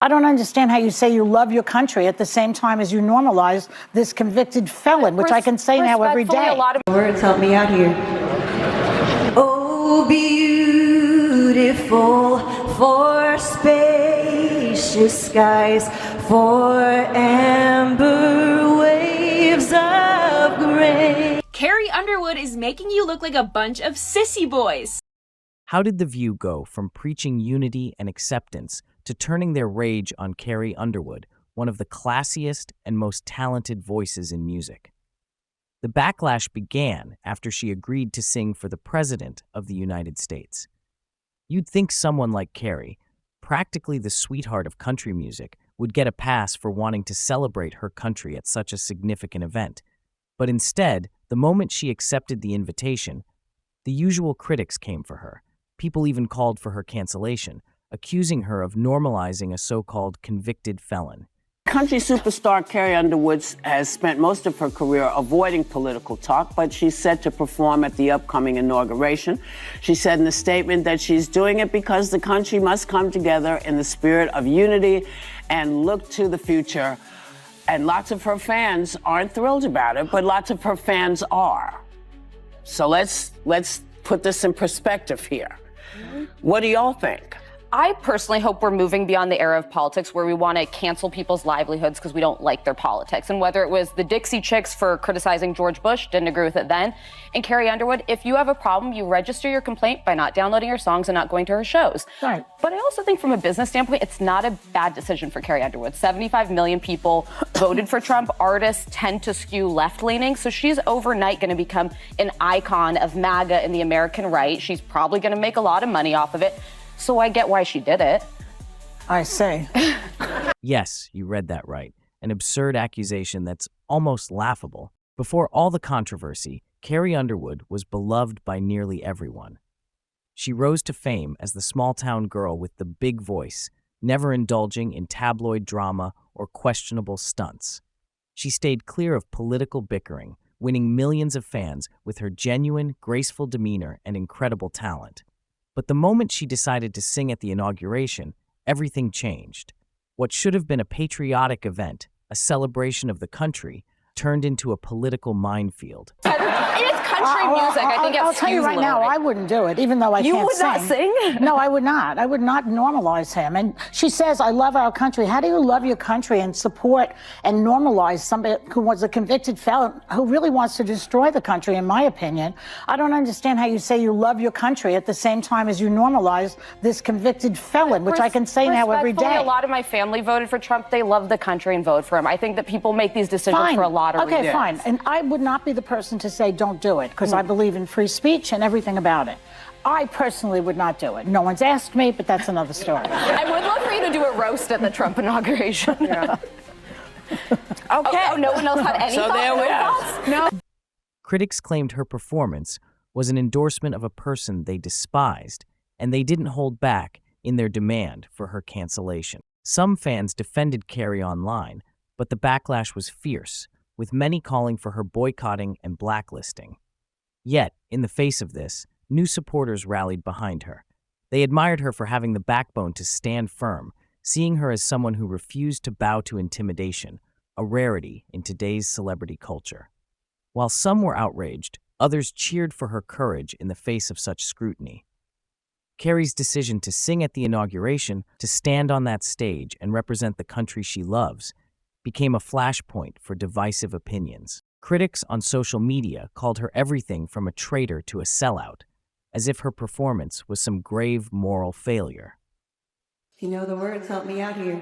I don't understand how you say you love your country at the same time as you normalize this convicted felon, which I can say now every day. A lot of words help me out here. Oh, beautiful for spacious skies, for amber waves of gray. Carrie Underwood is making you look like a bunch of sissy boys. How did The View go from preaching unity and acceptance to turning their rage on Carrie Underwood, one of the classiest and most talented voices in music? The backlash began after she agreed to sing for the President of the United States. You'd think someone like Carrie, practically the sweetheart of country music, would get a pass for wanting to celebrate her country at such a significant event. But instead, the moment she accepted the invitation, the usual critics came for her. People even called for her cancellation, accusing her of normalizing a so-called convicted felon. Country superstar Carrie Underwood has spent most of her career avoiding political talk, but she's set to perform at the upcoming inauguration. She said in a statement that she's doing it because the country must come together in the spirit of unity and look to the future. And lots of her fans aren't thrilled about it, but lots of her fans are. So let's put this in perspective here. What do y'all think? I personally hope we're moving beyond the era of politics where we want to cancel people's livelihoods because we don't like their politics. And whether it was the Dixie Chicks for criticizing George Bush, didn't agree with it then, and Carrie Underwood, if you have a problem, you register your complaint by not downloading her songs and not going to her shows. Right. But I also think from a business standpoint, it's not a bad decision for Carrie Underwood. 75 million people voted for Trump. Artists tend to skew left-leaning, so she's overnight going to become an icon of MAGA and the American right. She's probably going to make a lot of money off of it. So I get why she did it. I see. Yes, you read that right. An absurd accusation that's almost laughable. Before all the controversy, Carrie Underwood was beloved by nearly everyone. She rose to fame as the small-town girl with the big voice, never indulging in tabloid drama or questionable stunts. She stayed clear of political bickering, winning millions of fans with her genuine, graceful demeanor and incredible talent. But the moment she decided to sing at the inauguration, everything changed. What should have been a patriotic event, a celebration of the country, turned into a political minefield. It's country music. I think I'll tell you right now, I wouldn't do it, even though I can't sing. You would not sing? No, I would not. I would not normalize him. And she says, I love our country. How do you love your country and support and normalize somebody who was a convicted felon who really wants to destroy the country, in my opinion? I don't understand how you say you love your country at the same time as you normalize this convicted felon, which I can say now every day. A lot of my family voted for Trump. They love the country and vote for him. I think that people make these decisions for a lot of reasons. Okay, fine. And I would not be the person to say don't do it, because I believe in free speech and everything about it. I personally would not do it. No one's asked me, but that's another story. I would love for you to do a roast at the Trump inauguration. Yeah. Okay. Oh, no one else had any So there we are. No. Critics claimed her performance was an endorsement of a person they despised, and they didn't hold back in their demand for her cancellation. Some fans defended Carrie online, but the backlash was fierce, with many calling for her boycotting and blacklisting. Yet, in the face of this, new supporters rallied behind her. They admired her for having the backbone to stand firm, seeing her as someone who refused to bow to intimidation, a rarity in today's celebrity culture. While some were outraged, others cheered for her courage in the face of such scrutiny. Carrie's decision to sing at the inauguration, to stand on that stage and represent the country she loves, became a flashpoint for divisive opinions. Critics on social media called her everything from a traitor to a sellout, as if her performance was some grave moral failure. You know the words help me out here.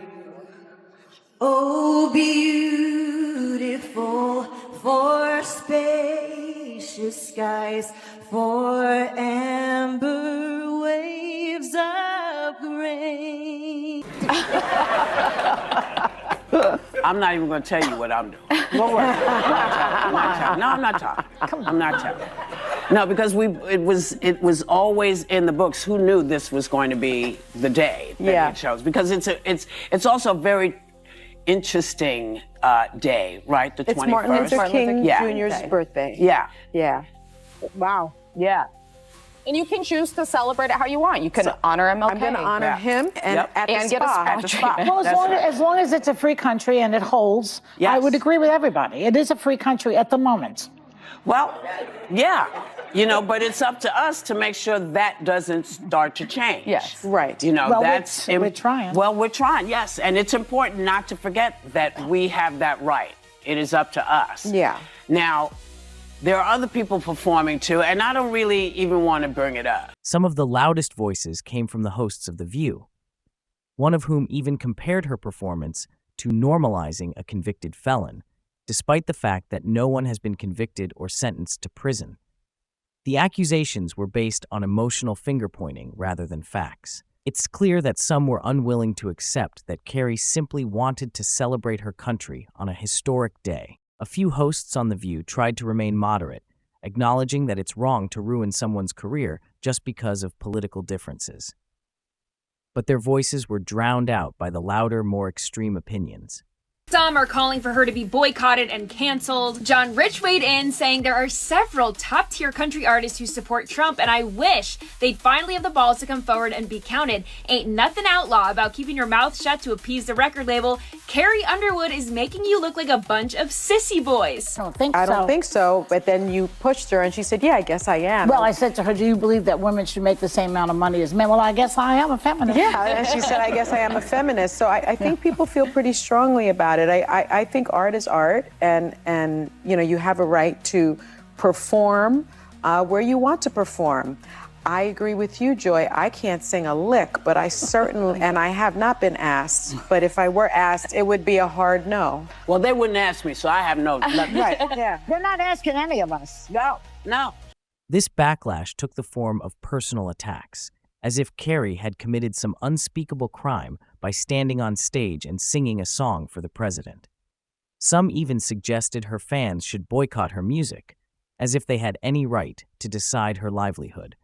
Oh, beautiful for spacious skies, for amber waves of grain. I'm not even going to tell you what I'm doing. Don't worry. I'm not talking. I'm not telling. No, because it was always in the books. Who knew this was going to be the day that it shows? Because it's also a very interesting day, right? The 21st. It's Martin Luther King Jr.'s birthday. Yeah. Yeah. Wow. Yeah. And you can choose to celebrate it how you want. You can honor MLK. I'm going to honor him and at the And get a spa. spa treatment. Well, as long as it's a free country and it holds, I Yes. would agree with everybody. It is a free country at the moment. Well, yeah, but it's up to us to make sure that doesn't start to change. Yes. Right. Well, that's we're trying. Well, we're trying, yes, and it's important not to forget that we have that right. It is up to us. Yeah. Now, there are other people performing too, and I don't really even want to bring it up. Some of the loudest voices came from the hosts of The View, one of whom even compared her performance to normalizing a convicted felon, despite the fact that no one has been convicted or sentenced to prison. The accusations were based on emotional finger-pointing rather than facts. It's clear that some were unwilling to accept that Carrie simply wanted to celebrate her country on a historic day. A few hosts on The View tried to remain moderate, acknowledging that it's wrong to ruin someone's career just because of political differences. But their voices were drowned out by the louder, more extreme opinions. Some are calling for her to be boycotted and canceled. John Rich weighed in, saying there are several top-tier country artists who support Trump, and I wish they'd finally have the balls to come forward and be counted. Ain't nothing outlaw about keeping your mouth shut to appease the record label. Carrie Underwood is making you look like a bunch of sissy boys. I don't think I so. don't think so, but then you pushed her and she said, yeah, I guess I am. Well, I said to her, do you believe that women should make the same amount of money as men? Well, I guess I am a feminist. Yeah, and she said, I guess I am a feminist. So I think people feel pretty strongly about it. I think art is art, and you have a right to perform where you want to perform. I agree with you, Joy. I can't sing a lick, but I certainly, and I have not been asked, but if I were asked, it would be a hard no. Well, they wouldn't ask me, so I have no. Right, yeah. They're not asking any of us. No. This backlash took the form of personal attacks, as if Carrie had committed some unspeakable crime by standing on stage and singing a song for the president. Some even suggested her fans should boycott her music, as if they had any right to decide her livelihood.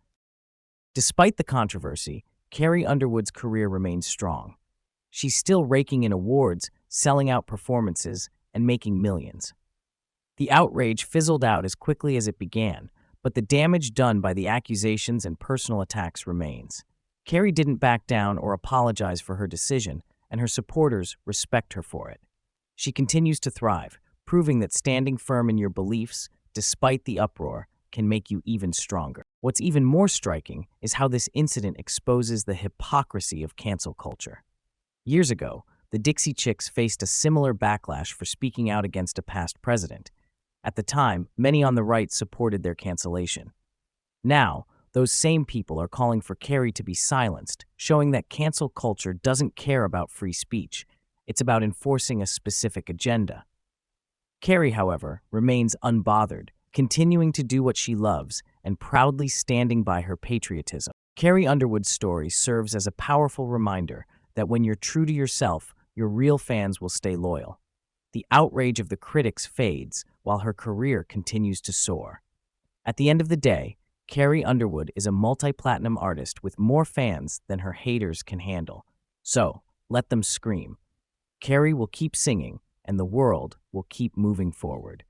Despite the controversy, Carrie Underwood's career remains strong. She's still raking in awards, selling out performances, and making millions. The outrage fizzled out as quickly as it began, but the damage done by the accusations and personal attacks remains. Carrie didn't back down or apologize for her decision, and her supporters respect her for it. She continues to thrive, proving that standing firm in your beliefs, despite the uproar, can make you even stronger. What's even more striking is how this incident exposes the hypocrisy of cancel culture. Years ago, the Dixie Chicks faced a similar backlash for speaking out against a past president. At the time, many on the right supported their cancellation. Now, those same people are calling for Carrie to be silenced, showing that cancel culture doesn't care about free speech. It's about enforcing a specific agenda. Carrie, however, remains unbothered, continuing to do what she loves and proudly standing by her patriotism. Carrie Underwood's story serves as a powerful reminder that when you're true to yourself, your real fans will stay loyal. The outrage of the critics fades while her career continues to soar. At the end of the day, Carrie Underwood is a multi-platinum artist with more fans than her haters can handle. So, let them scream. Carrie will keep singing, and the world will keep moving forward.